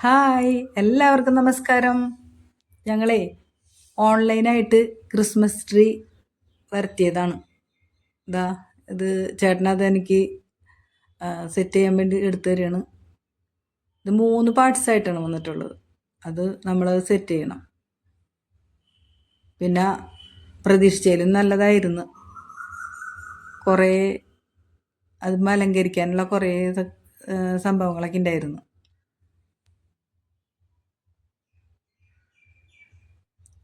Hi, എല്ലാവർക്കും നമസ്കാരം. ഞങ്ങളെ ഓൺലൈനായിട്ട് ക്രിസ്മസ് ട്രീ വരുത്തിയതാണ്. ഇതാ ഇത് ചേട്ടനത് എനിക്ക് സെറ്റ് ചെയ്യാൻ വേണ്ടി എടുത്തു തരികയാണ്. ഇത് 3 പാർട്സായിട്ടാണ് വന്നിട്ടുള്ളത്. അത് നമ്മളത് സെറ്റ് ചെയ്യണം. പിന്നെ പ്രതീക്ഷിച്ചതിലും നല്ലതായിരുന്നു. കുറേ അത് അലങ്കരിക്കാനുള്ള കുറേ സംഭവങ്ങളൊക്കെ ഉണ്ടായിരുന്നു.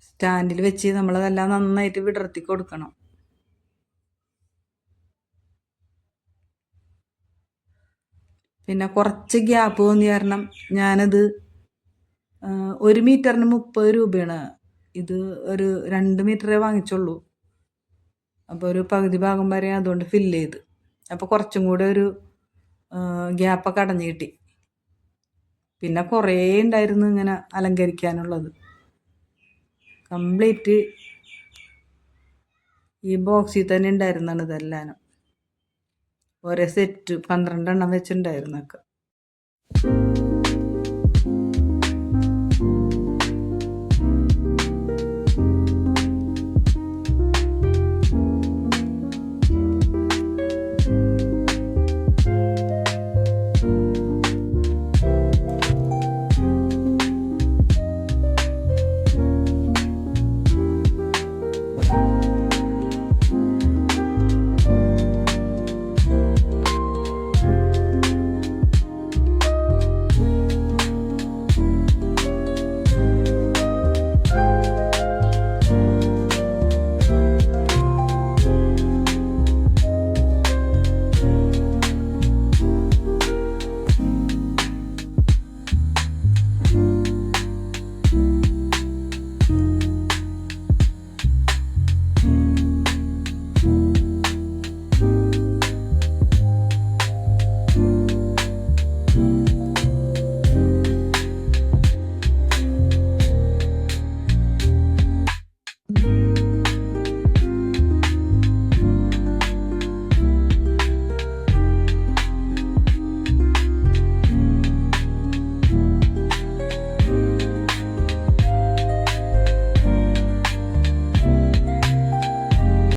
സ്റ്റാൻഡിൽ വെച്ച് നമ്മളതെല്ലാം നന്നായിട്ട് വിടർത്തി കൊടുക്കണം. പിന്നെ കുറച്ച് ഗ്യാപ്പ് തോന്നി കാരണം ഞാനത് 1 മീറ്ററിന് 30 രൂപയാണ്. ഇത് ഒരു 2 മീറ്ററേ വാങ്ങിച്ചുള്ളൂ. അപ്പോൾ ഒരു പകുതി ഭാഗം വരെ അതുകൊണ്ട് ഫില്ല് ചെയ്ത്. അപ്പോൾ കുറച്ചും കൂടെ ഒരു ഗ്യാപ്പൊക്കെ അടഞ്ഞു കിട്ടി. പിന്നെ കുറേ ഉണ്ടായിരുന്നു ഇങ്ങനെ അലങ്കരിക്കാനുള്ളത്. കംപ്ലീറ്റ് ഈ ബോക്സിൽ തന്നെ ഉണ്ടായിരുന്നാണ് ഇതെല്ലാനും. ഒരേ സെറ്റ് 12 എണ്ണം വെച്ചിട്ടുണ്ടായിരുന്നൊക്കെ.